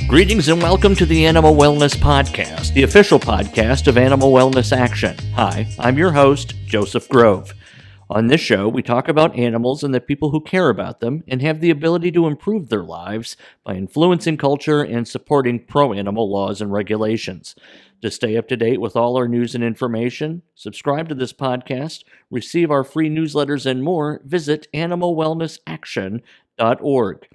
Greetings and welcome to the Animal Wellness Podcast, the official podcast of Animal Wellness Action. Hi, I'm your host, Joseph Grove. On this show, we talk about animals and the people who care about them and have the ability to improve their lives by influencing culture and supporting pro-animal laws and regulations. To stay up to date with all our news and information, subscribe to this podcast, receive our free newsletters and more, visit animalwellnessaction.org.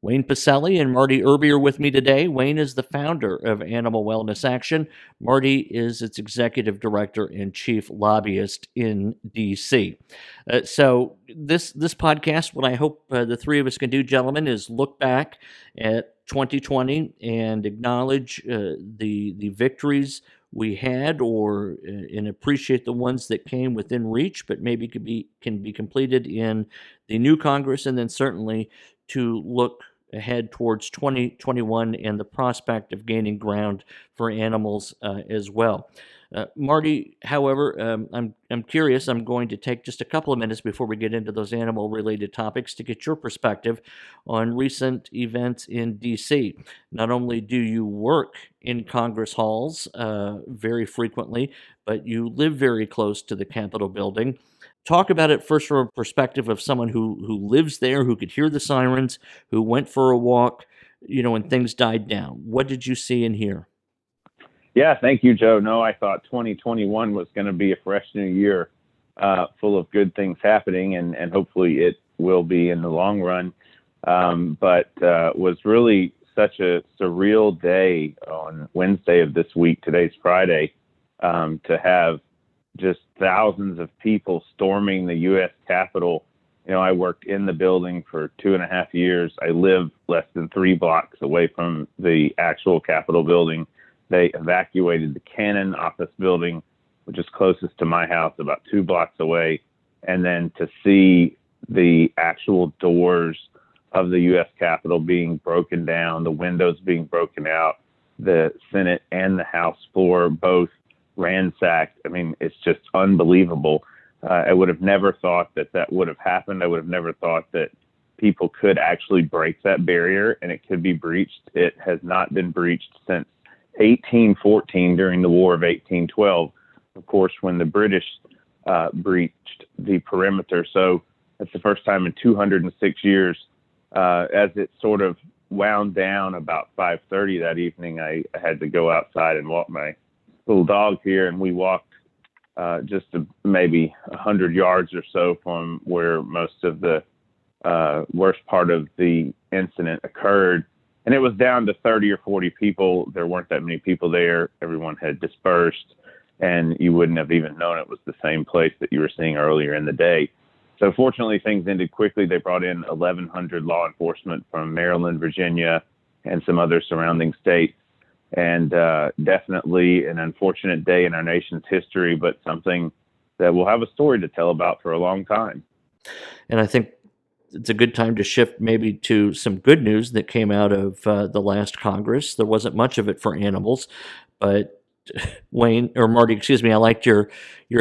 Wayne Pacelli and Marty Irby are with me today. Wayne is the founder of Animal Wellness Action. Marty is its executive director and chief lobbyist in D.C. So this podcast, what I hope the three of us can do, gentlemen, is look back at 2020 and acknowledge the victories we had, and appreciate the ones that came within reach, but maybe can be completed in the new Congress, and then certainly to look ahead towards 2021 and the prospect of gaining ground for animals as well. Marty, however, I'm curious. I'm going to take just a couple of minutes before we get into those animal-related topics to get your perspective on recent events in D.C. Not only do you work in Congress halls very frequently, but you live very close to the Capitol building. Talk about it first from a perspective of someone who lives there, who could hear the sirens, who went for a walk, when things died down. What did you see and hear? Yeah, thank you, Joe. No, I thought 2021 was going to be a fresh new year full of good things happening, and hopefully it will be in the long run. But was really such a surreal day on Wednesday of this week. Today's Friday, to have just thousands of people storming the U.S. Capitol. I worked in the building for 2.5 years. I live less than 3 blocks away from the actual Capitol building. They evacuated the Cannon office building, which is closest to my house, about 2 blocks away. And then to see the actual doors of the U.S. Capitol being broken down, the windows being broken out, the Senate and the House floor both ransacked. I mean, it's just unbelievable. I would have never thought that would have happened. I would have never thought that people could actually break that barrier and it could be breached. It has not been breached since 1814 during the War of 1812, of course, when the British breached the perimeter. So that's the first time in 206 years. As it sort of wound down about 5:30 that evening, I had to go outside and walk my little dog here, and we walked just maybe 100 yards or so from where most of the worst part of the incident occurred. And it was down to 30 or 40 people. There weren't that many people there. Everyone had dispersed, and you wouldn't have even known it was the same place that you were seeing earlier in the day. So fortunately, things ended quickly. They brought in 1,100 law enforcement from Maryland, Virginia, and some other surrounding states. And definitely an unfortunate day in our nation's history, but something that we'll have a story to tell about for a long time. And I think it's a good time to shift maybe to some good news that came out of the last Congress. There wasn't much of it for animals, but Wayne, or Marty, excuse me, I liked your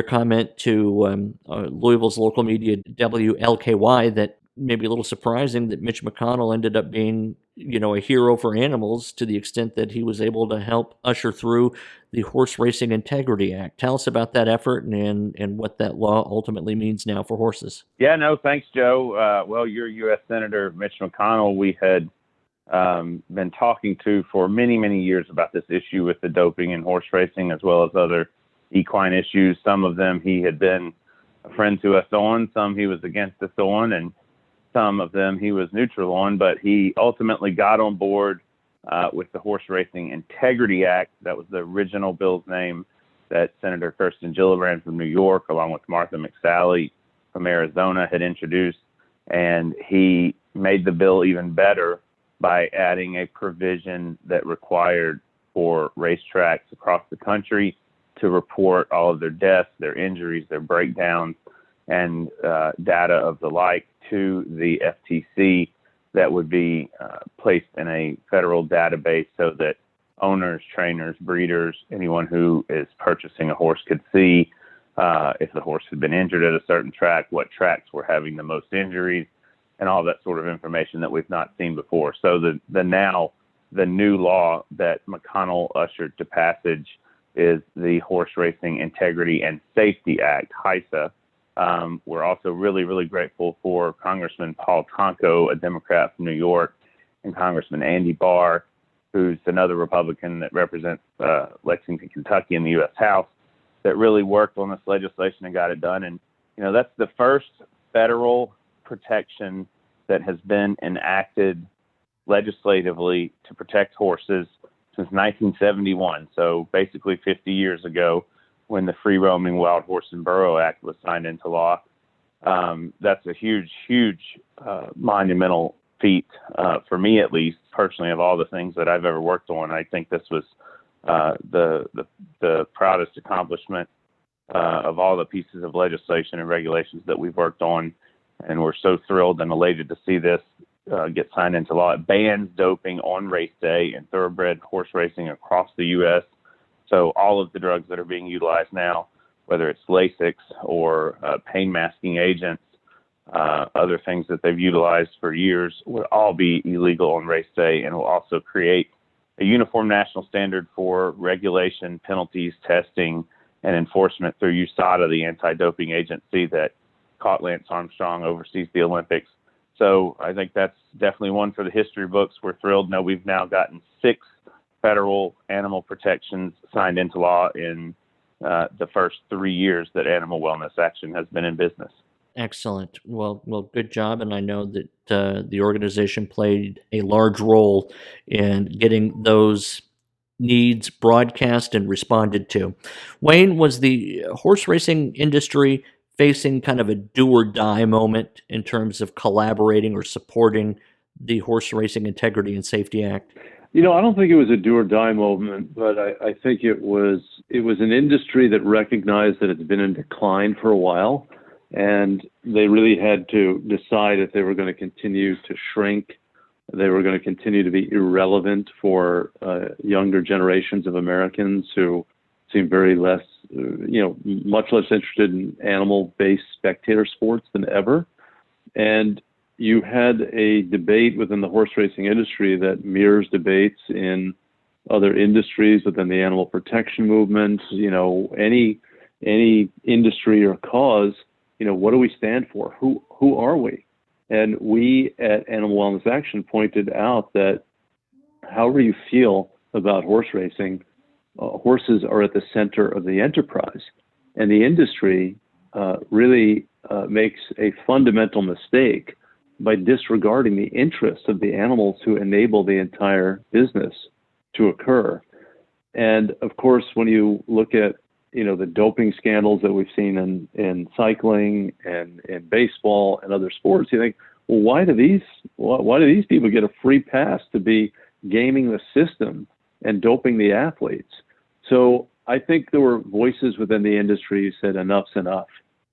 comment to Louisville's local media, WLKY, that maybe a little surprising that Mitch McConnell ended up being, a hero for animals to the extent that he was able to help usher through the Horse Racing Integrity Act. Tell us about that effort and what that law ultimately means now for horses. Yeah, no, thanks, Joe. Well, your U.S. Senator Mitch McConnell, we had been talking to for many, many years about this issue with the doping in horse racing, as well as other equine issues. Some of them he had been a friend to us on, some he was against us on, and some of them he was neutral on, but he ultimately got on board with the Horse Racing Integrity Act. That was the original bill's name that Senator Kirsten Gillibrand from New York, along with Martha McSally from Arizona, had introduced. And he made the bill even better by adding a provision that required for racetracks across the country to report all of their deaths, their injuries, their breakdowns, and data of the like to the FTC that would be placed in a federal database so that owners, trainers, breeders, anyone who is purchasing a horse could see if the horse had been injured at a certain track, what tracks were having the most injuries, and all that sort of information that we've not seen before. So the now the new law that McConnell ushered to passage is the Horse Racing Integrity and Safety Act, HISA. We're also really, really grateful for Congressman Paul Tonko, a Democrat from New York, and Congressman Andy Barr, who's another Republican that represents Lexington, Kentucky in the U.S. House, that really worked on this legislation and got it done. And, that's the first federal protection that has been enacted legislatively to protect horses since 1971. So basically 50 years ago, when the Free Roaming Wild Horse and Burro Act was signed into law. That's a huge, monumental feat for me, at least personally, of all the things that I've ever worked on. I think this was the proudest accomplishment of all the pieces of legislation and regulations that we've worked on, and we're so thrilled and elated to see this get signed into law. It bans doping on race day in thoroughbred horse racing across the U.S. So all of the drugs that are being utilized now, whether it's Lasix or pain masking agents, other things that they've utilized for years, would all be illegal on race day, and will also create a uniform national standard for regulation, penalties, testing, and enforcement through USADA, the anti-doping agency that caught Lance Armstrong, oversees the Olympics. So I think that's definitely one for the history books. We're thrilled. Now we've now gotten 6 federal animal protections signed into law in the first 3 years that Animal Wellness Action has been in business. Excellent. Well, good job. And I know that the organization played a large role in getting those needs broadcast and responded to. Wayne, was the horse racing industry facing kind of a do or die moment in terms of collaborating or supporting the Horse Racing Integrity and Safety Act? I don't think it was a do or die moment, but I think it was an industry that recognized that it's been in decline for a while, and they really had to decide if they were going to continue to shrink, they were going to continue to be irrelevant for younger generations of Americans who seem very less, much less interested in animal-based spectator sports than ever. And you had a debate within the horse racing industry that mirrors debates in other industries within the animal protection movement. Any industry or cause, what do we stand for? Who are we? And we at Animal Wellness Action pointed out that however you feel about horse racing, horses are at the center of the enterprise. And the industry really makes a fundamental mistake by disregarding the interests of the animals who enable the entire business to occur. And of course, when you look at the doping scandals that we've seen in cycling and in baseball and other sports, you think, well, why do these people get a free pass to be gaming the system and doping the athletes? So I think there were voices within the industry who said enough's enough.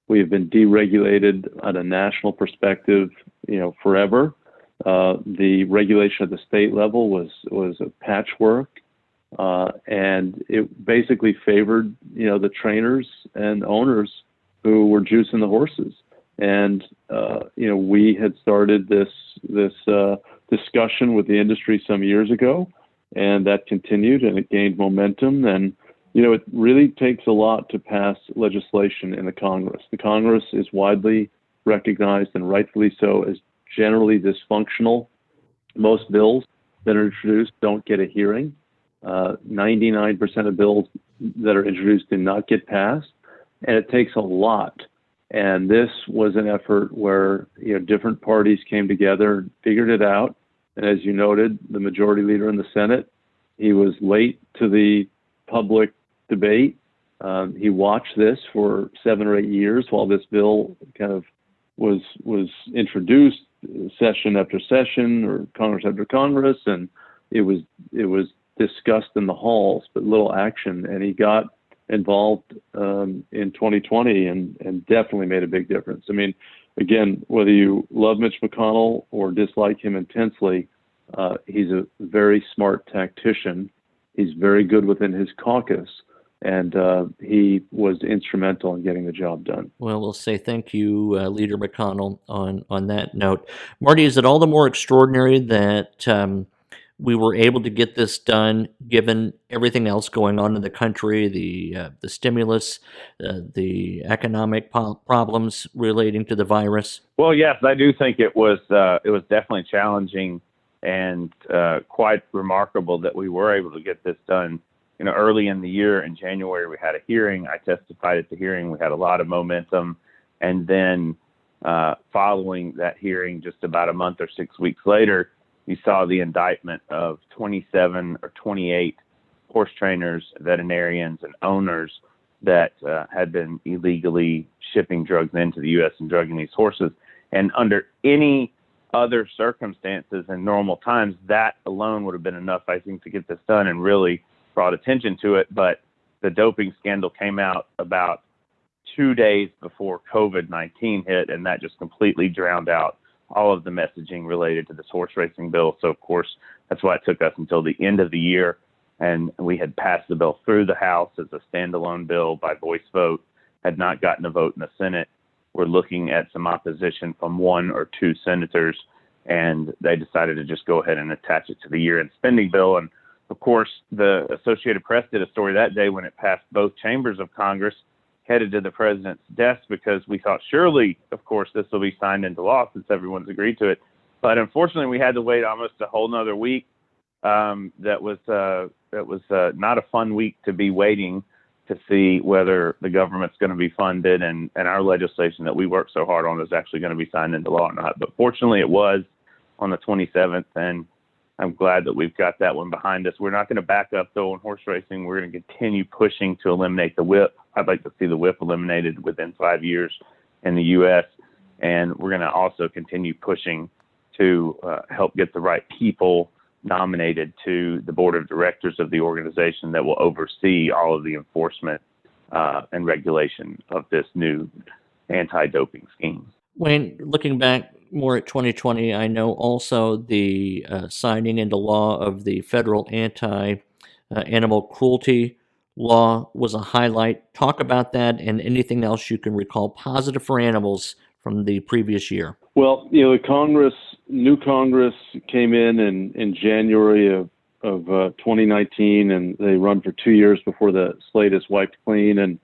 We have been deregulated at a national perspective, forever. The regulation at the state level was a patchwork, and it basically favored, the trainers and owners who were juicing the horses. And we had started this discussion with the industry some years ago, and that continued and it gained momentum. And it really takes a lot to pass legislation in the Congress. The Congress is widely recognized, and rightfully so, as generally dysfunctional. Most bills that are introduced don't get a hearing. 99% of bills that are introduced do not get passed, and it takes a lot. And this was an effort where different parties came together and figured it out. And as you noted, the majority leader in the Senate, he was late to the public debate. He watched this for 7 or 8 years while this bill kind of was introduced, session after session or Congress after Congress, and it was discussed in the halls, but little action. And he got involved in 2020 and definitely made a big difference. I mean, again, whether you love Mitch McConnell or dislike him intensely, he's a very smart tactician. He's very good within his caucus, and he was instrumental in getting the job done. Well, we'll say thank you, Leader McConnell, on that note. Marty, is it all the more extraordinary that we were able to get this done given everything else going on in the country, the stimulus, the economic problems relating to the virus? Well, yes, I do think it was definitely challenging and quite remarkable that we were able to get this done. Early in the year in January, we had a hearing. I testified at the hearing. We had a lot of momentum, and then following that hearing, just about a month or 6 weeks later, you saw the indictment of 27 or 28 horse trainers, veterinarians, and owners that had been illegally shipping drugs into the U.S. and drugging these horses. And under any other circumstances in normal times, that alone would have been enough, I think, to get this done and really brought attention to it. But the doping scandal came out about 2 days before COVID-19 hit, and that just completely drowned out all of the messaging related to this horse racing bill. So, of course, that's why it took us until the end of the year. And we had passed the bill through the House as a standalone bill by voice vote, had not gotten a vote in the Senate. We're looking at some opposition from 1 or 2 senators, and they decided to just go ahead and attach it to the year-end spending bill. And, of course, the Associated Press did a story that day when it passed both chambers of Congress, headed to the president's desk, because we thought surely, of course, this will be signed into law since everyone's agreed to it. But unfortunately, we had to wait almost a whole nother week. That was not a fun week to be waiting to see whether the government's going to be funded and our legislation that we worked so hard on is actually going to be signed into law or not. But fortunately, it was on the 27th, and I'm glad that we've got that one behind us. We're not going to back up, though, in horse racing. We're going to continue pushing to eliminate the whip. I'd like to see the whip eliminated within 5 years in the U.S., and we're going to also continue pushing to help get the right people nominated to the board of directors of the organization that will oversee all of the enforcement and regulation of this new anti-doping scheme. Wayne, looking back more at 2020, I know also the signing into law of the federal anti-animal cruelty law was a highlight. Talk about that and anything else you can recall positive for animals from the previous year. Well, the new Congress came in January of 2019, and they run for 2 years before the slate is wiped clean. And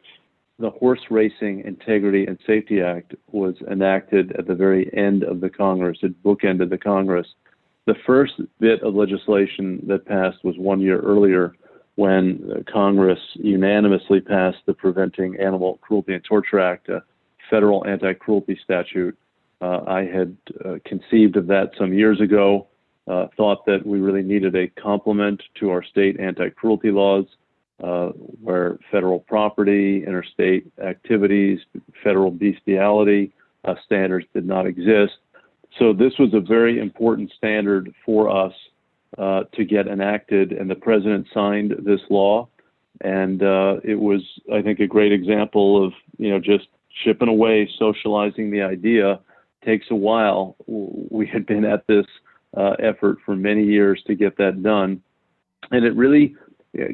the Horse Racing Integrity and Safety Act was enacted at the very end of the Congress. It bookended the Congress. The first bit of legislation that passed was 1 year earlier, when Congress unanimously passed the Preventing Animal Cruelty and Torture Act, a federal anti-cruelty statute. I had conceived of that some years ago, thought that we really needed a complement to our state anti-cruelty laws, where federal property, interstate activities, federal bestiality standards did not exist. So this was a very important standard for us to get enacted, and the president signed this law. And it was, I think, a great example of, just chipping away, socializing the idea. Takes a while. We had been at this effort for many years to get that done. And it really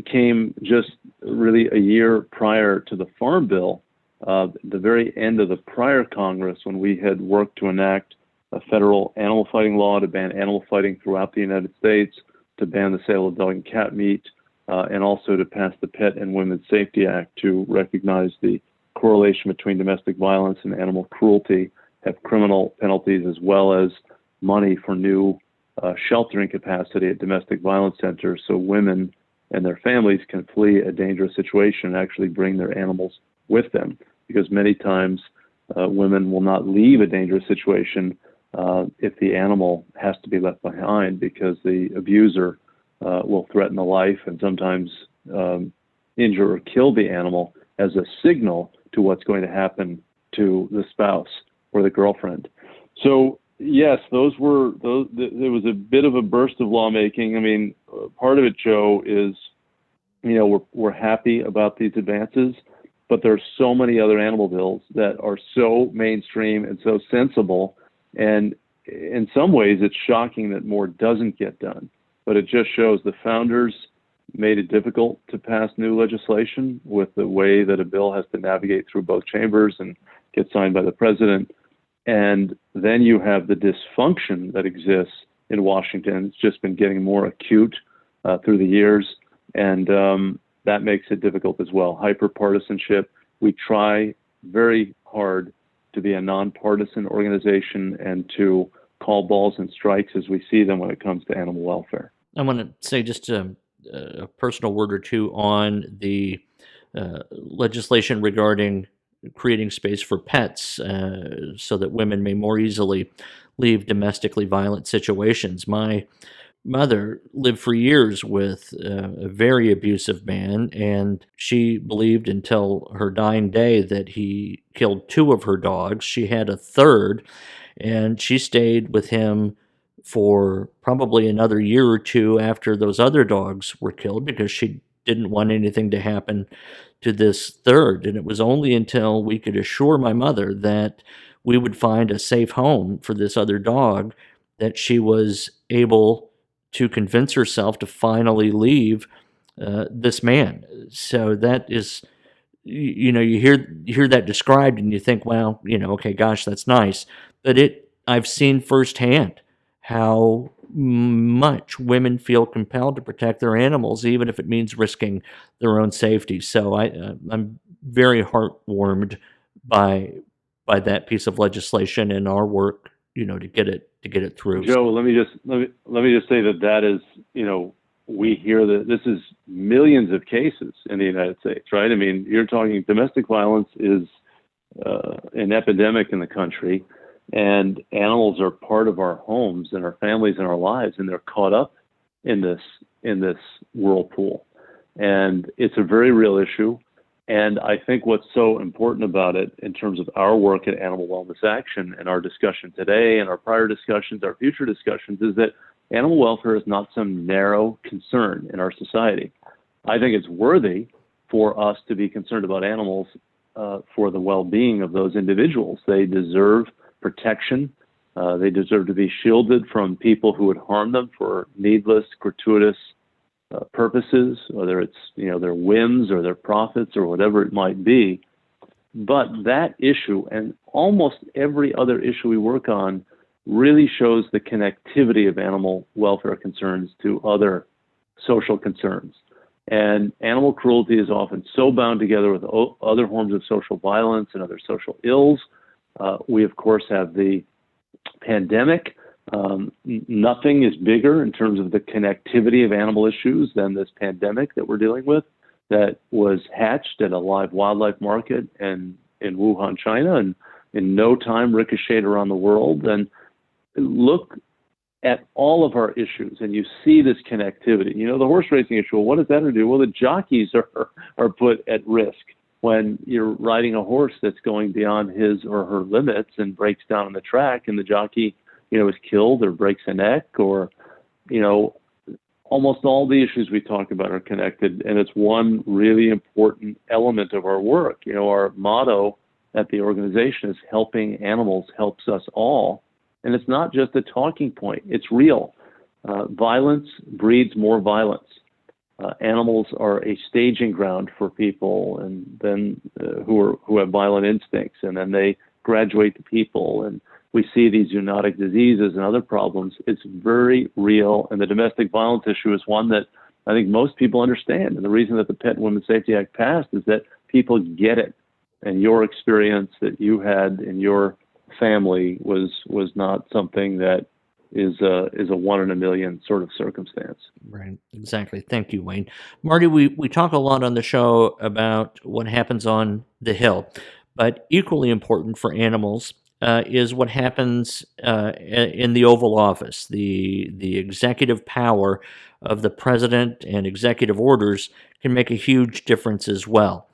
came just really a year prior to the Farm Bill, the very end of the prior Congress, when we had worked to enact a federal animal fighting law to ban animal fighting throughout the United States, to ban the sale of dog and cat meat, and also to pass the Pet and Women's Safety Act to recognize the correlation between domestic violence and animal cruelty, have criminal penalties as well as money for new sheltering capacity at domestic violence centers, so women and their families can flee a dangerous situation and actually bring their animals with them, because many times women will not leave a dangerous situation if the animal has to be left behind, because the abuser will threaten the life and sometimes injure or kill the animal as a signal to what's going to happen to the spouse or the girlfriend. So yes, there was a bit of a burst of lawmaking. I mean, part of it, Joe, is, we're happy about these advances, but there are so many other animal bills that are so mainstream and so sensible. And in some ways, it's shocking that more doesn't get done. But it just shows the founders made it difficult to pass new legislation with the way that a bill has to navigate through both chambers and get signed by the president. And then you have the dysfunction that exists in Washington. It's just been getting more acute through the years, and that makes it difficult as well. Hyperpartisanship. We try very hard to be a nonpartisan organization and to call balls and strikes as we see them when it comes to animal welfare. I want to say just a personal word or two on the legislation regarding creating space for pets so that women may more easily leave domestically violent situations. My mother lived for years with a very abusive man, and she believed until her dying day that he killed 2 of her dogs. She had a third, and she stayed with him for probably another year or 2 after those other dogs were killed because she didn't want anything to happen to this third. And it was only until we could assure my mother that we would find a safe home for this other dog that she was able to convince herself to finally leave this man. So that is, you hear that described and you think, well, okay, gosh, that's nice. But I've seen firsthand how much women feel compelled to protect their animals, even if it means risking their own safety. So I'm very heartwarmed by that piece of legislation and our work, to get it through. Joe, let me just say that is, we hear that this is millions of cases in the United States, right? I mean, you're talking domestic violence is an epidemic in the country, and animals are part of our homes and our families and our lives, and they're caught up in this whirlpool. And it's a very real issue. And I think what's so important about it in terms of our work at Animal Wellness Action and our discussion today and our prior discussions, our future discussions, is that animal welfare is not some narrow concern in our society. I think it's worthy for us to be concerned about animals for the well-being of those individuals. They deserve protection. They deserve to be shielded from people who would harm them for needless, gratuitous purposes, whether it's their whims or their profits or whatever it might be. But that issue and almost every other issue we work on really shows the connectivity of animal welfare concerns to other social concerns. And animal cruelty is often so bound together with other forms of social violence and other social ills. We, of course, have the pandemic. Nothing is bigger in terms of the connectivity of animal issues than this pandemic that we're dealing with that was hatched at a live wildlife market in Wuhan, China, and in no time ricocheted around the world. And look at all of our issues, and you see this connectivity. The horse racing issue, well, what does that have to do? Well, the jockeys are put at risk when you're riding a horse that's going beyond his or her limits and breaks down on the track, and the jockey is killed or breaks a neck, or, almost all the issues we talk about are connected. And it's one really important element of our work. Our motto at the organization is helping animals helps us all. And it's not just a talking point, it's real. Violence breeds more violence. Animals are a staging ground for people, and then who have violent instincts, and then they graduate to people, and we see these zoonotic diseases and other problems. It's very real, and the domestic violence issue is one that I think most people understand. And the reason that the Pet and Women's Safety Act passed is that people get it, and your experience that you had in your family was not something that is a 1 in a million sort of circumstance. Right, exactly. Thank you, Wayne. Marty, we talk a lot on the show about what happens on the Hill, but equally important for animals is what happens in the Oval Office. The executive power of the president and executive orders can make a huge difference as well.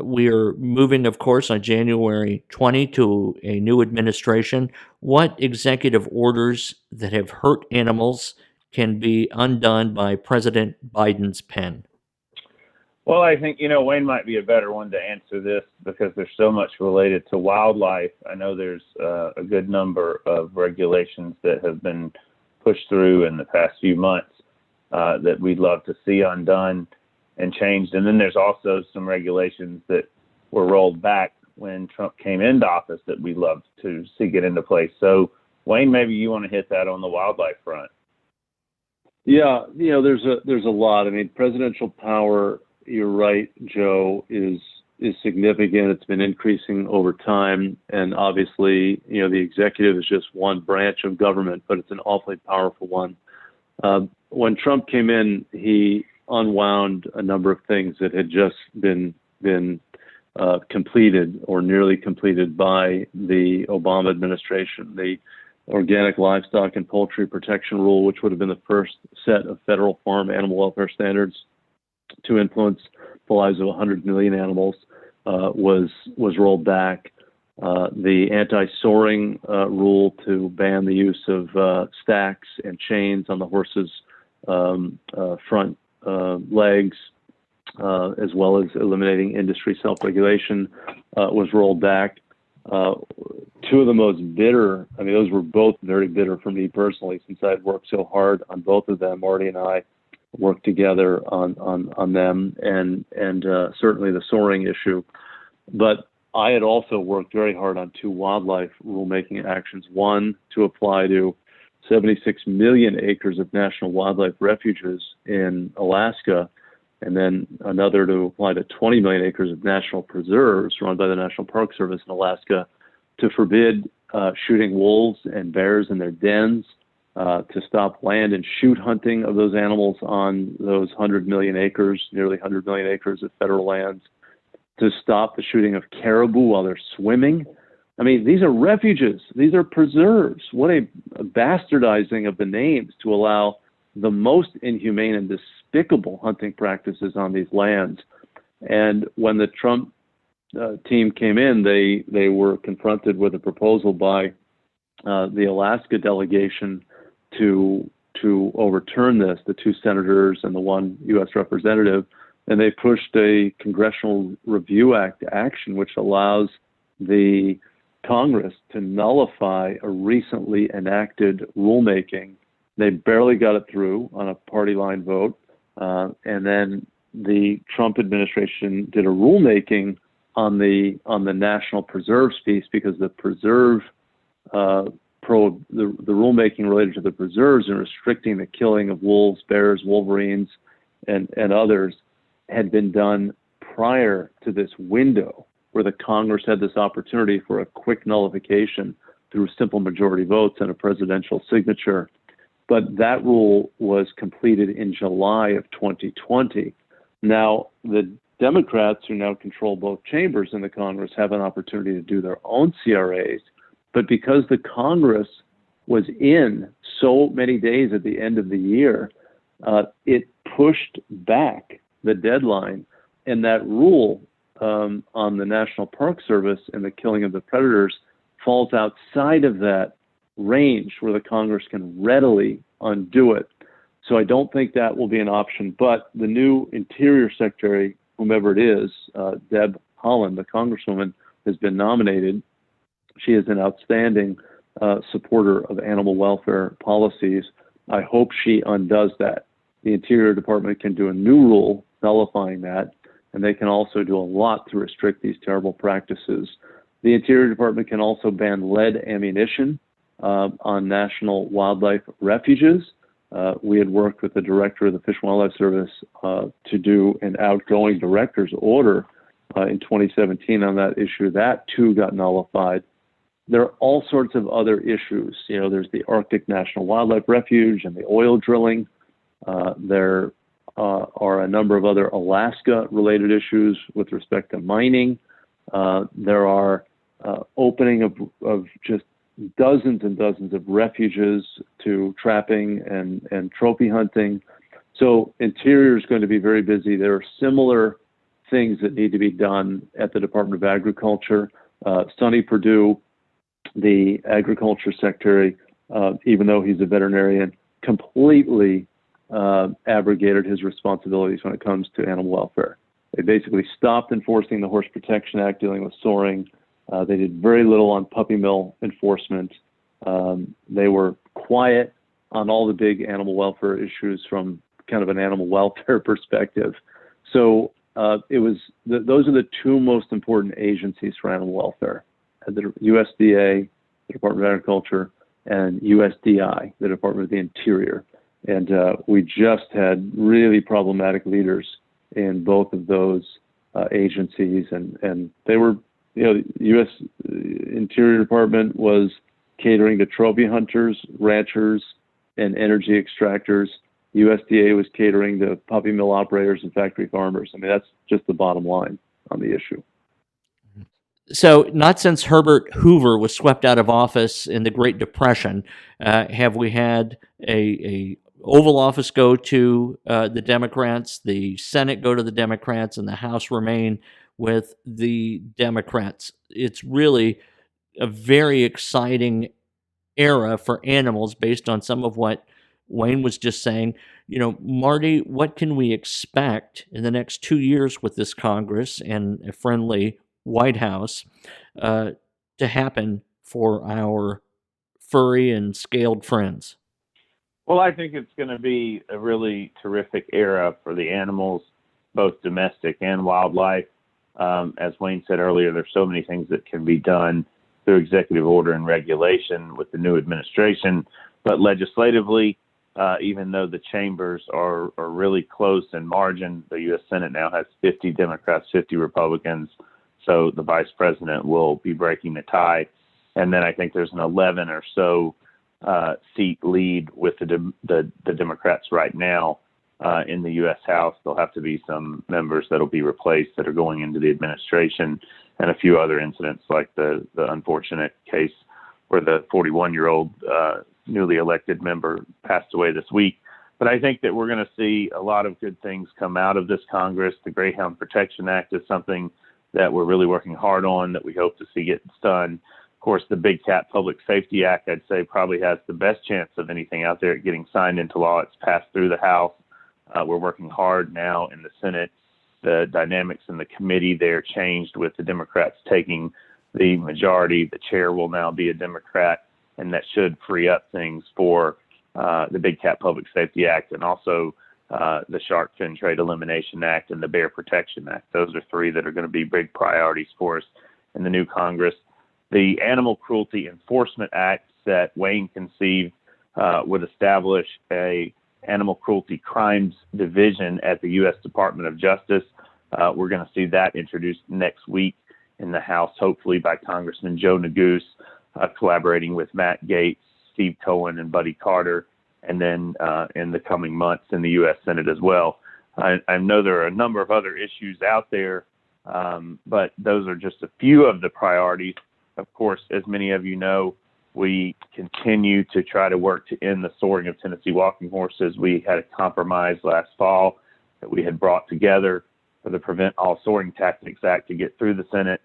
We are moving, of course, on January 20 to a new administration. What executive orders that have hurt animals can be undone by President Biden's pen? Well, I think, Wayne might be a better one to answer this because there's so much related to wildlife. I know there's a good number of regulations that have been pushed through in the past few months that we'd love to see undone and changed. And then there's also some regulations that were rolled back when Trump came into office that we'd love to see get into place. So Wayne, maybe you want to hit that on the wildlife front. Yeah, there's a lot. I mean, presidential power, you're right, Joe, is significant. It's been increasing over time, and obviously, the executive is just one branch of government, but it's an awfully powerful one. When Trump came in, he unwound a number of things that had just been completed or nearly completed by the Obama administration. The Organic Livestock and Poultry Protection Rule, which would have been the first set of federal farm animal welfare standards to influence the lives of 100 million animals, was rolled back. The anti-soring rule to ban the use of stacks and chains on the horse's front legs, as well as eliminating industry self-regulation, was rolled back. Two of the most bitter, I mean, those were both very bitter for me personally, since I had worked so hard on both of them. Marty and I worked together on them, and certainly the soaring issue. But I had also worked very hard on two wildlife rulemaking actions. One, to apply to 76 million acres of national wildlife refuges in Alaska, and then another to apply to 20 million acres of national preserves run by the National Park Service in Alaska, to forbid shooting wolves and bears in their dens, to stop land and shoot hunting of those animals on those 100 million acres, nearly 100 million acres of federal lands, to stop the shooting of caribou while they're swimming. I mean, these are refuges. These are preserves. What a bastardizing of the names to allow the most inhumane and despicable hunting practices on these lands. And when the Trump team came in, they were confronted with a proposal by the Alaska delegation to overturn this, the two senators and the one U.S. representative, and they pushed a Congressional Review Act action, which allows the Congress to nullify a recently enacted rulemaking. They barely got it through on a party line vote, and then the Trump administration did a rulemaking on the national preserves piece, because the preserve the rulemaking related to the preserves and restricting the killing of wolves, bears, wolverines, and others had been done prior to this window where the Congress had this opportunity for a quick nullification through simple majority votes and a presidential signature. But that rule was completed in July of 2020. Now, the Democrats, who now control both chambers in the Congress, have an opportunity to do their own CRAs. But because the Congress was in so many days at the end of the year, it pushed back the deadline. And that rule on the National Park Service and the killing of the predators falls outside of that range where the Congress can readily undo it. So I don't think that will be an option. But the new Interior Secretary, whomever it is, Deb Haaland, the Congresswoman, has been nominated. She is an outstanding supporter of animal welfare policies. I hope she undoes that. The Interior Department can do a new rule nullifying that, and they can also do a lot to restrict these terrible practices. The Interior Department can also ban lead ammunition on national wildlife refuges. We had worked with the director of the Fish and Wildlife Service to do an outgoing director's order in 2017 on that issue. That too got nullified. There are all sorts of other issues. There's the Arctic National Wildlife Refuge and the oil drilling. There are a number of other Alaska-related issues with respect to mining. There are opening of just dozens and dozens of refuges to trapping and trophy hunting. So Interior is going to be very busy. There are similar things that need to be done at the Department of Agriculture. Sonny Perdue, the Agriculture Secretary, even though he's a veterinarian, completely abrogated his responsibilities when it comes to animal welfare. They basically stopped enforcing the Horse Protection Act dealing with soaring. They did very little on puppy mill enforcement. They were quiet on all the big animal welfare issues from kind of an animal welfare perspective. So those are the two most important agencies for animal welfare: the USDA, the Department of Agriculture, and USDI, the Department of the Interior. And we just had really problematic leaders in both of those agencies, and they were, the U.S. Interior Department was catering to trophy hunters, ranchers, and energy extractors. USDA was catering to puppy mill operators and factory farmers. I mean, that's just the bottom line on the issue. So, not since Herbert Hoover was swept out of office in the Great Depression have we had a Oval Office go to the Democrats, the Senate go to the Democrats, and the House remain with the Democrats. It's really a very exciting era for animals based on some of what Wayne was just saying. Marty, what can we expect in the next 2 years with this Congress and a friendly White House to happen for our furry and scaled friends? Well, I think it's going to be a really terrific era for the animals, both domestic and wildlife. As Wayne said earlier, there's so many things that can be done through executive order and regulation with the new administration. But legislatively, even though the chambers are really close in margin, the U.S. Senate now has 50 Democrats, 50 Republicans. So the vice president will be breaking the tie. And then I think there's an 11 or so seat lead with the Democrats right now in the U.S. House. There'll have to be some members that'll be replaced that are going into the administration, and a few other incidents like the unfortunate case where the 41-year-old newly elected member passed away this week. But I think that we're going to see a lot of good things come out of this Congress. The Greyhound Protection Act is something that we're really working hard on that we hope to see get done. Of course, the Big Cat Public Safety Act, I'd say, probably has the best chance of anything out there getting signed into law. It's passed through the House. We're working hard now in the Senate. The dynamics in the committee there changed with the Democrats taking the majority. The chair will now be a Democrat, and that should free up things for the Big Cat Public Safety Act and also the Shark Fin Trade Elimination Act and the Bear Protection Act. Those are three that are going to be big priorities for us in the new Congress. The Animal Cruelty Enforcement Act that Wayne conceived would establish a Animal Cruelty Crimes Division at the U.S. Department of Justice. We're going to see that introduced next week in the House, hopefully by Congressman Joe Neguse, collaborating with Matt Gaetz, Steve Cohen, and Buddy Carter, and then in the coming months in the U.S. Senate as well. I know there are a number of other issues out there, but those are just a few of the priorities. Of course, as many of you know, we continue to try to work to end the soring of Tennessee walking horses. We had a compromise last fall that we had brought together for the Prevent All Soring Tactics Act to get through the Senate.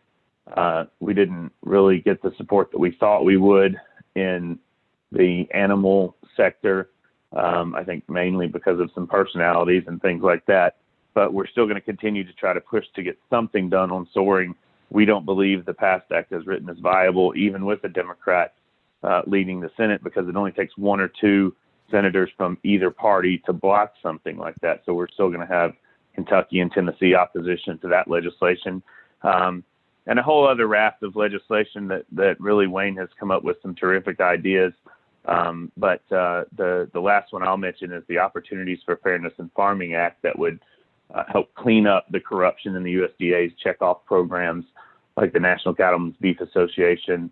We didn't really get the support that we thought we would in the animal sector, I think mainly because of some personalities and things like that. But we're still going to continue to try to push to get something done on soring. We don't believe the PAST Act as written is viable, even with a Democrat leading the Senate, because it only takes one or two senators from either party to block something like that. So we're still going to have Kentucky and Tennessee opposition to that legislation. And a whole other raft of legislation that really Wayne has come up with some terrific ideas. But the last one I'll mention is the Opportunities for Fairness in Farming Act that would help clean up the corruption in the USDA's checkoff programs like the National Cattlemen's Beef Association,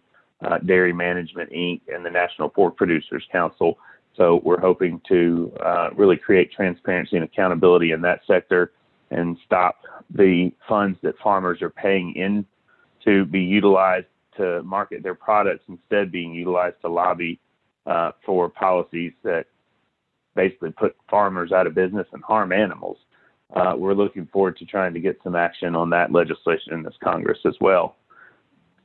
Dairy Management, Inc., and the National Pork Producers Council. So we're hoping to really create transparency and accountability in that sector and stop the funds that farmers are paying in to be utilized to market their products, instead being utilized to lobby for policies that basically put farmers out of business and harm animals. We're looking forward to trying to get some action on that legislation in this Congress as well.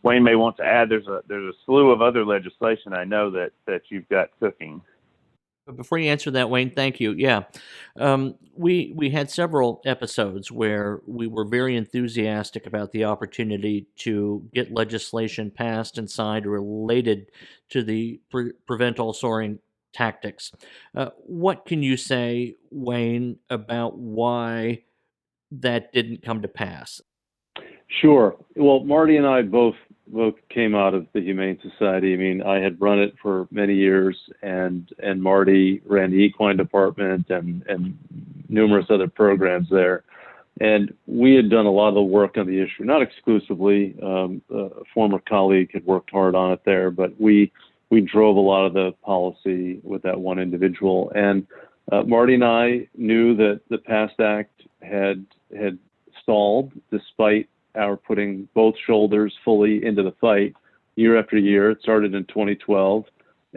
Wayne may want to add, there's a slew of other legislation I know that you've got cooking. But before you answer that, Wayne, thank you. Yeah, we had several episodes where we were very enthusiastic about the opportunity to get legislation passed and signed related to the Prevent All Soring Tactics. What can you say, Wayne, about why that didn't come to pass? Sure. Well, Marty and I both came out of the Humane Society. I mean, I had run it for many years, and Marty ran the equine department and numerous other programs there. And we had done a lot of the work on the issue, not exclusively. A former colleague had worked hard on it there, but we drove a lot of the policy with that one individual. And Marty and I knew that the PAST Act had stalled despite our putting both shoulders fully into the fight year after year. It started in 2012,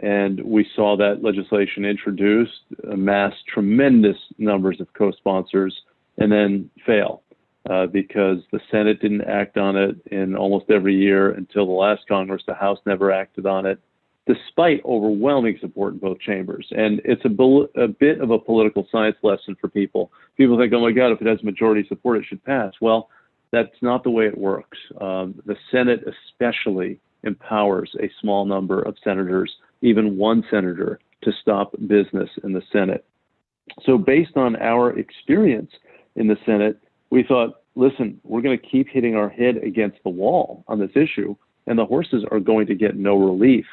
and we saw that legislation introduced, amassed tremendous numbers of co-sponsors, and then fail because the Senate didn't act on it in almost every year until the last Congress. The House never acted on it, despite overwhelming support in both chambers. And it's a bit of a political science lesson for people. People think, oh my God, if it has majority support, it should pass. Well, that's not the way it works. The Senate especially empowers a small number of senators, even one senator, to stop business in the Senate. So based on our experience in the Senate, we thought, listen, we're going to keep hitting our head against the wall on this issue, and the horses are going to get no relief.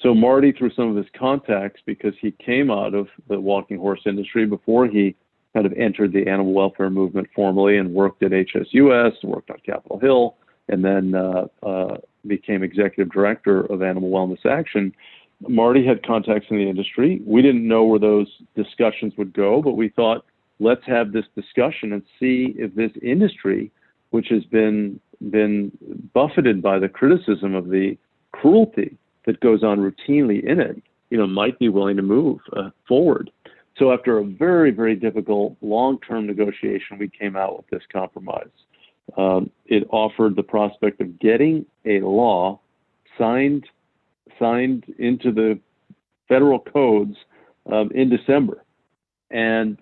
So Marty, through some of his contacts, because he came out of the walking horse industry before he kind of entered the animal welfare movement formally and worked at HSUS, worked on Capitol Hill, and then became executive director of Animal Wellness Action. Marty had contacts in the industry. We didn't know where those discussions would go, but we thought, let's have this discussion and see if this industry, which has been buffeted by the criticism of the cruelty that goes on routinely in it, might be willing to move forward. So after a very, very difficult long-term negotiation, we came out with this compromise. It offered the prospect of getting a law signed into the federal codes in December. And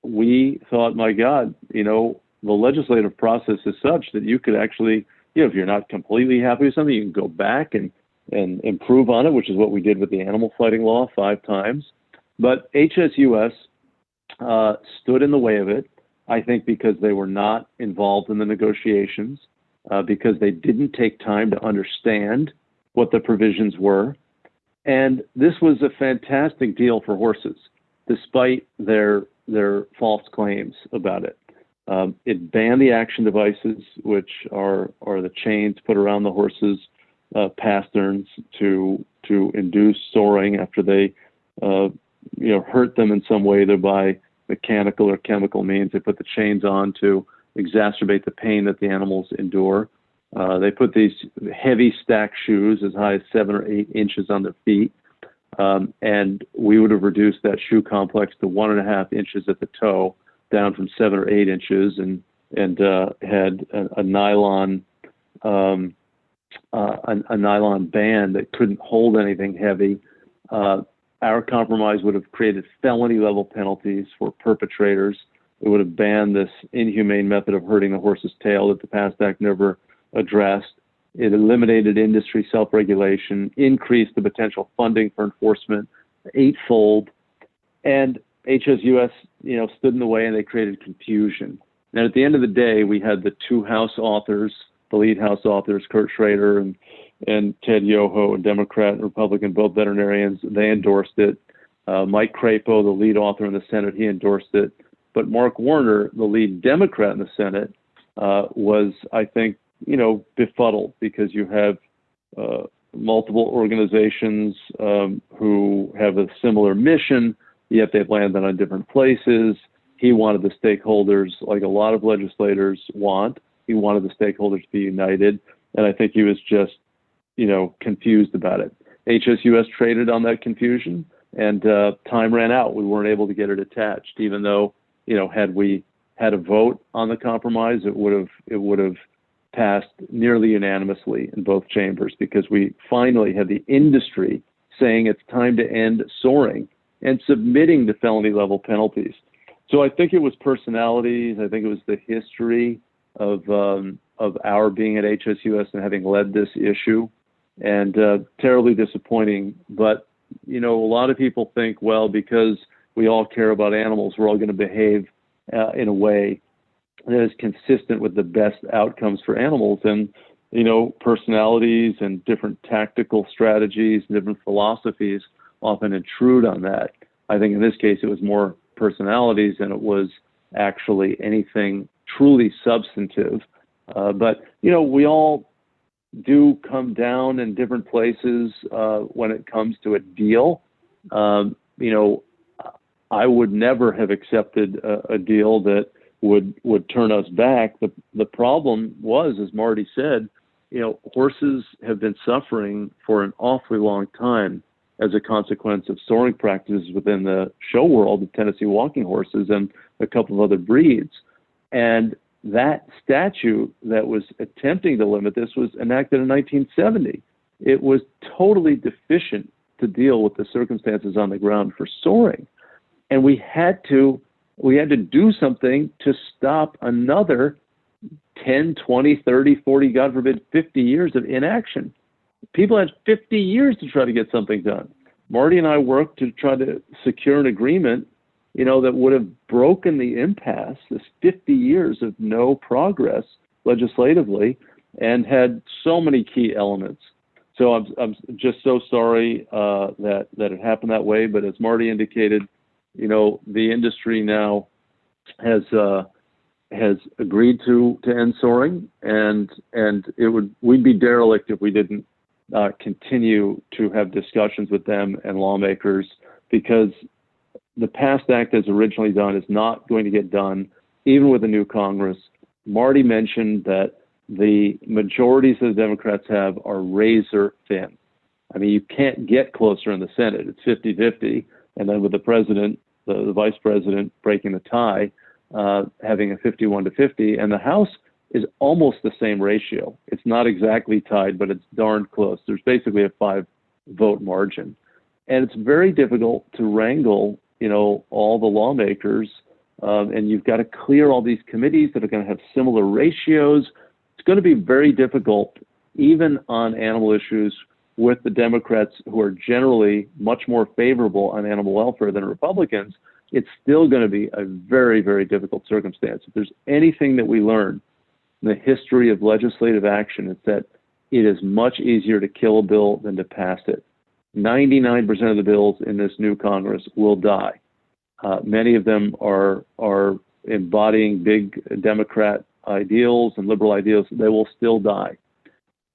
we thought, my God, the legislative process is such that you could actually, if you're not completely happy with something, you can go back and improve on it, which is what we did with the animal fighting law 5 times. But HSUS stood in the way of it, I think because they were not involved in the negotiations, because they didn't take time to understand what the provisions were. And this was a fantastic deal for horses, despite their false claims about it. It banned the action devices, which are the chains put around the horses' pasterns to induce soring after they hurt them in some way, either by mechanical or chemical means. They put the chains on to exacerbate the pain that the animals endure. They put these heavy stack shoes as high as 7 or 8 inches on their feet. And we would have reduced that shoe complex to 1.5 inches at the toe, down from 7 or 8 inches, and had a nylon band that couldn't hold anything heavy. Our compromise would have created felony level penalties for perpetrators. It would have banned this inhumane method of hurting the horse's tail that the PAST Act never addressed. It eliminated industry self-regulation, increased the potential funding for enforcement 8-fold, and HSUS, stood in the way, and they created confusion. And at the end of the day, we had the 2 House authors, the lead House authors, Kurt Schrader and Ted Yoho, a Democrat and Republican, both veterinarians. They endorsed it. Mike Crapo, the lead author in the Senate, he endorsed it. But Mark Warner, the lead Democrat in the Senate, was, I think, befuddled, because you have multiple organizations who have a similar mission, yet they've landed on different places. He wanted the stakeholders, like a lot of legislators want, he wanted the stakeholders to be united, and I think he was just, confused about it. HSUS traded on that confusion, and time ran out. We weren't able to get it attached, even though, had we had a vote on the compromise, it would have passed nearly unanimously in both chambers, because we finally had the industry saying it's time to end soring and submitting to felony level penalties. So I think it was personalities. I think it was the history of our being at HSUS and having led this issue, and terribly disappointing. But, a lot of people think, well, because we all care about animals, we're all going to behave in a way that is consistent with the best outcomes for animals. And personalities and different tactical strategies and different philosophies often intrude on that. I think in this case, it was more personalities than it was actually anything truly substantive. But we all do come down in different places when it comes to a deal. I would never have accepted a deal that would turn us back. The problem was, as Marty said, horses have been suffering for an awfully long time as a consequence of soaring practices within the show world, the Tennessee walking horses and a couple of other breeds. And that statute that was attempting to limit this was enacted in 1970. It was totally deficient to deal with the circumstances on the ground for soaring. And we had to do something to stop another 10, 20, 30, 40, God forbid, 50 years of inaction. People had 50 years to try to get something done. Marty and I worked to try to secure an agreement, that would have broken the impasse, this 50 years of no progress legislatively, and had so many key elements. So I'm just so sorry that it happened that way. But as Marty indicated, the industry now has agreed to end soaring, and we'd be derelict if we didn't continue to have discussions with them and lawmakers, because the PAST Act as originally done is not going to get done, even with a new Congress. Marty mentioned that the majorities that the Democrats have are razor thin. I mean, you can't get closer in the Senate. It's 50-50. And then with the president, the vice president breaking the tie, having a 51-50, and the House is almost the same ratio. It's not exactly tied, but it's darn close. There's basically a 5-vote margin. And it's very difficult to wrangle, all the lawmakers, and you've got to clear all these committees that are going to have similar ratios. It's going to be very difficult, even on animal issues, with the Democrats, who are generally much more favorable on animal welfare than Republicans. It's still going to be a very, very difficult circumstance. If there's anything that we learn in the history of legislative action, it's that it is much easier to kill a bill than to pass it. 99% of the bills in this new Congress will die. Many of them are embodying big Democrat ideals and liberal ideals. They will still die.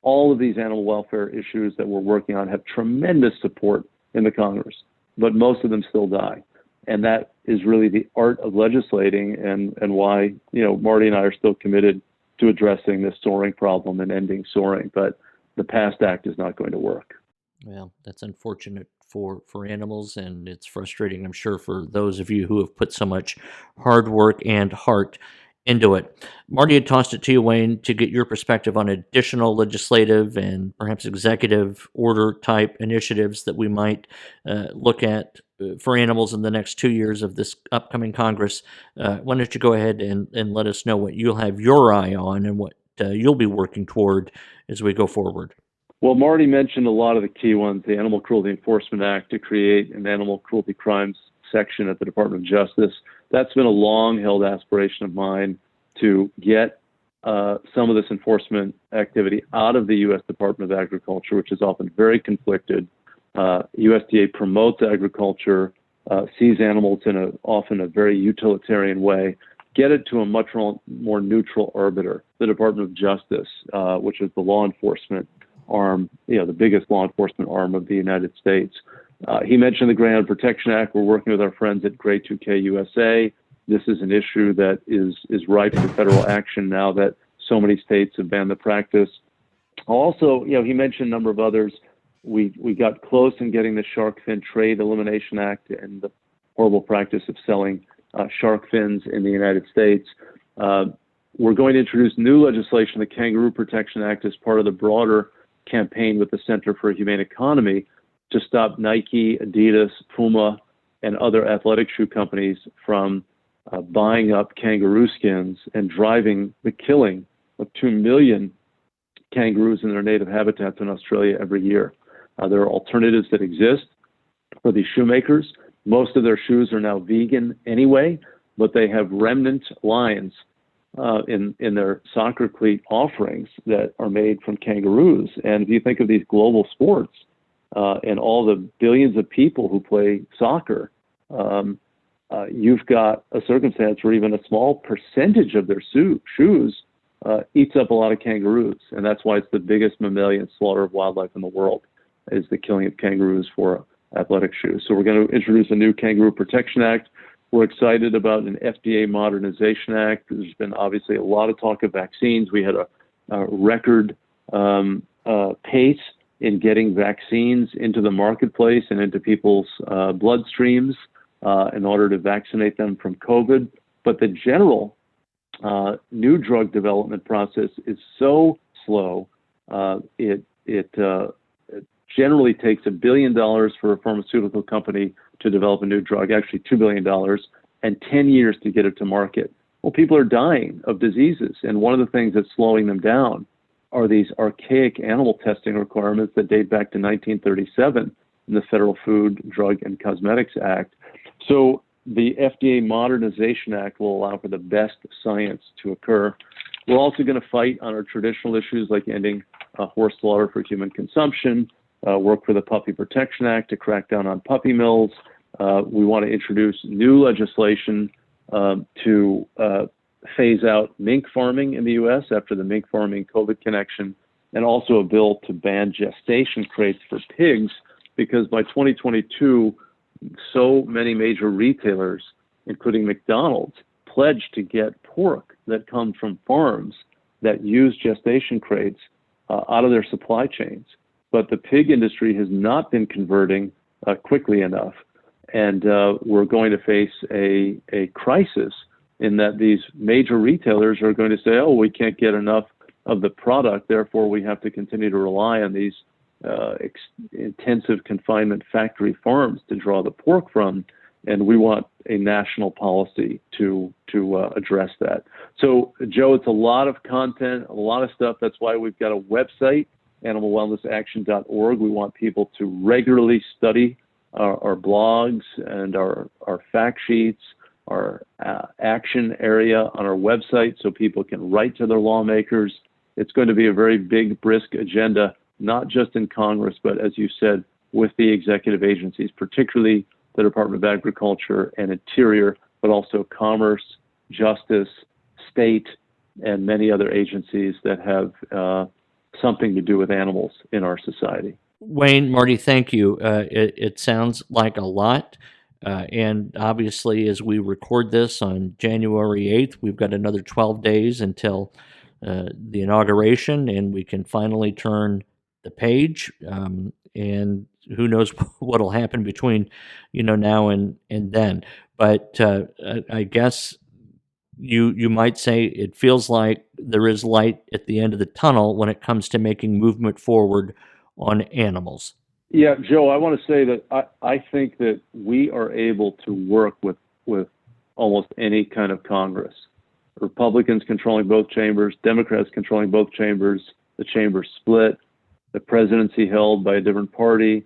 All of these animal welfare issues that we're working on have tremendous support in the Congress, but most of them still die. And that is really the art of legislating, and why, Marty and I are still committed to addressing this soaring problem and ending soaring. But the PAST Act is not going to work. Well, that's unfortunate for animals, and it's frustrating, I'm sure, for those of you who have put so much hard work and heart into it. Marty had tossed it to you, Wayne, to get your perspective on additional legislative and perhaps executive order type initiatives that we might look at for animals in the next 2 years of this upcoming Congress. Why don't you go ahead and let us know what you'll have your eye on and what you'll be working toward as we go forward. Well, Marty mentioned a lot of the key ones: the Animal Cruelty Enforcement Act, to create an animal cruelty crimes section at the Department of Justice. That's been a long-held aspiration of mine, to get some of this enforcement activity out of the U.S. Department of Agriculture, which is often very conflicted. USDA promotes agriculture, sees animals in often a very utilitarian way. Get it to a much more neutral arbiter, the Department of Justice, which is the law enforcement arm, the biggest law enforcement arm of the United States. He mentioned the Greyhound Protection Act. We're working with our friends at Grey 2K USA. This is an issue that is ripe for federal action now that so many states have banned the practice. Also, he mentioned a number of others. We got close in getting the Shark Fin Trade Elimination Act and the horrible practice of selling shark fins in the United States. We're going to introduce new legislation, the Kangaroo Protection Act, as part of the broader campaign with the Center for a Humane Economy to stop Nike, Adidas, Puma, and other athletic shoe companies from buying up kangaroo skins and driving the killing of 2 million kangaroos in their native habitats in Australia every year. There are alternatives that exist for these shoemakers. Most of their shoes are now vegan anyway, but they have remnant lines in their soccer cleat offerings that are made from kangaroos. And if you think of these global sports and all the billions of people who play soccer, you've got a circumstance where even a small percentage of their shoes eats up a lot of kangaroos. And that's why it's the biggest mammalian slaughter of wildlife in the world, is the killing of kangaroos for athletic shoes. So we're going to introduce a new Kangaroo Protection Act. We're excited about an FDA Modernization Act. There's been obviously a lot of talk of vaccines. We had a record pace in getting vaccines into the marketplace and into people's bloodstreams in order to vaccinate them from COVID. But the general new drug development process is so slow. It generally takes $1 billion for a pharmaceutical company to develop a new drug, actually $2 billion, and 10 years to get it to market. Well, people are dying of diseases, and one of the things that's slowing them down are these archaic animal testing requirements that date back to 1937 in the Federal Food, Drug, and Cosmetics Act. So the FDA Modernization Act will allow for the best science to occur. We're also going to fight on our traditional issues like ending horse slaughter for human consumption, work for the Puppy Protection Act to crack down on puppy mills. We want to introduce new legislation to phase out mink farming in the U.S. after the mink farming COVID connection, and also a bill to ban gestation crates for pigs, because by 2022, so many major retailers, including McDonald's, pledged to get pork that comes from farms that use gestation crates out of their supply chains. But the pig industry has not been converting quickly enough. And we're going to face a crisis in that these major retailers are going to say, oh, we can't get enough of the product, therefore we have to continue to rely on these intensive confinement factory farms to draw the pork from. And we want a national policy to address that. So, Joe, it's a lot of content, a lot of stuff. That's why we've got a website, animalwellnessaction.org. We want people to regularly study our blogs and our fact sheets, our action area on our website, so people can write to their lawmakers. It's going to be a very big, brisk agenda, not just in Congress, but as you said, with the executive agencies, particularly the Department of Agriculture and Interior, but also Commerce, Justice, State, and many other agencies that have something to do with animals in our society. Wayne, Marty, thank you. It sounds like a lot. And obviously, as we record this on January 8th, we've got another 12 days until the inauguration, and we can finally turn the page. And who knows what will happen between, now and then. But I guess you might say it feels like there is light at the end of the tunnel when it comes to making movement forward on animals. Yeah, Joe, I want to say that I think that we are able to work with almost any kind of Congress. Republicans controlling both chambers, Democrats controlling both chambers, the chambers split, the presidency held by a different party.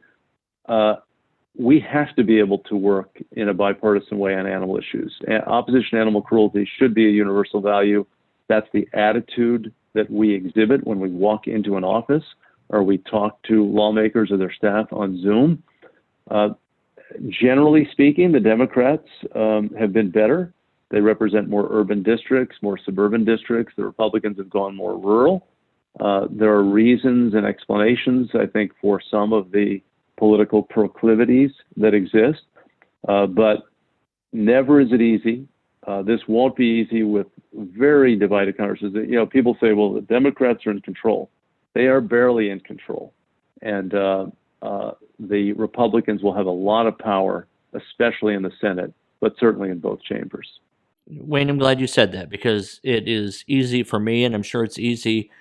We have to be able to work in a bipartisan way on animal issues. Opposition to animal cruelty should be a universal value. That's the attitude that we exhibit when we walk into an office or we talk to lawmakers or their staff on Zoom. Generally speaking, the Democrats have been better. They represent more urban districts, more suburban districts. The Republicans have gone more rural. There are reasons and explanations, I think, for some of the political proclivities that exist, but never is it easy. This won't be easy with very divided Congresses. People say, well, the Democrats are in control. They are barely in control. And the Republicans will have a lot of power, especially in the Senate, but certainly in both chambers. Wayne, I'm glad you said that, because it is easy for me, and I'm sure it's easy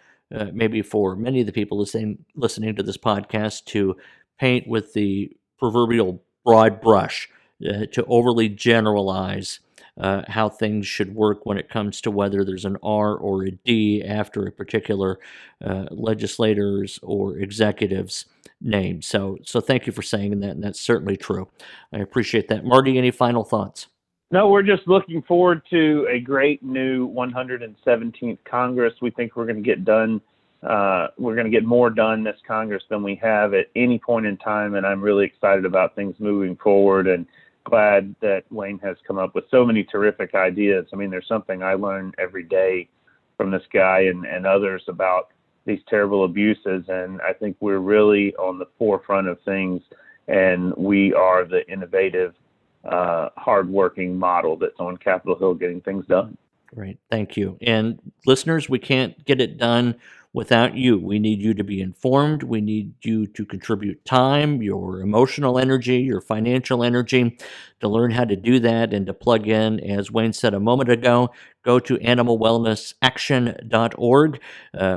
maybe for many of the people listening to this podcast, to paint with the proverbial broad brush, to overly generalize how things should work when it comes to whether there's an R or a D after a particular legislator's or executive's name. So thank you for saying that, and that's certainly true. I appreciate that. Marty, any final thoughts? No, we're just looking forward to a great new 117th Congress. We think we're going to get done. We're going to get more done this Congress than we have at any point in time, and I'm really excited about things moving forward and glad that Wayne has come up with so many terrific ideas. I mean, there's something I learn every day from this guy and others about these terrible abuses, and I think we're really on the forefront of things, and we are the innovative, hardworking model that's on Capitol Hill getting things done. Great. Thank you. And listeners, we can't get it done without you. We need you to be informed. We need you to contribute time, your emotional energy, your financial energy to learn how to do that and to plug in. As Wayne said a moment ago, go to animalwellnessaction.org.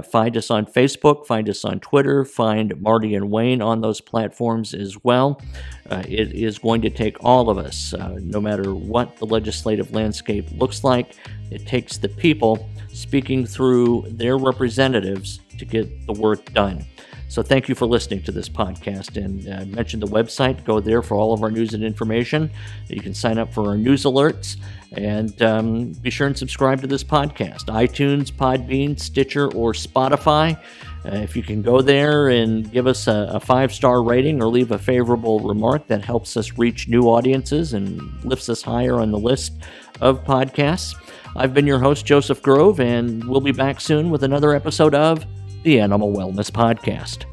Find us on Facebook, find us on Twitter, find Marty and Wayne on those platforms as well. It is going to take all of us, no matter what the legislative landscape looks like. It takes the people speaking through their representatives to get the work done. So thank you for listening to this podcast. And I mentioned the website. Go there for all of our news and information. You can sign up for our news alerts. And be sure and subscribe to this podcast. iTunes, Podbean, Stitcher, or Spotify. If you can go there and give us a 5-star rating or leave a favorable remark, that helps us reach new audiences and lifts us higher on the list of podcasts. I've been your host, Joseph Grove, and we'll be back soon with another episode of the Animal Wellness Podcast.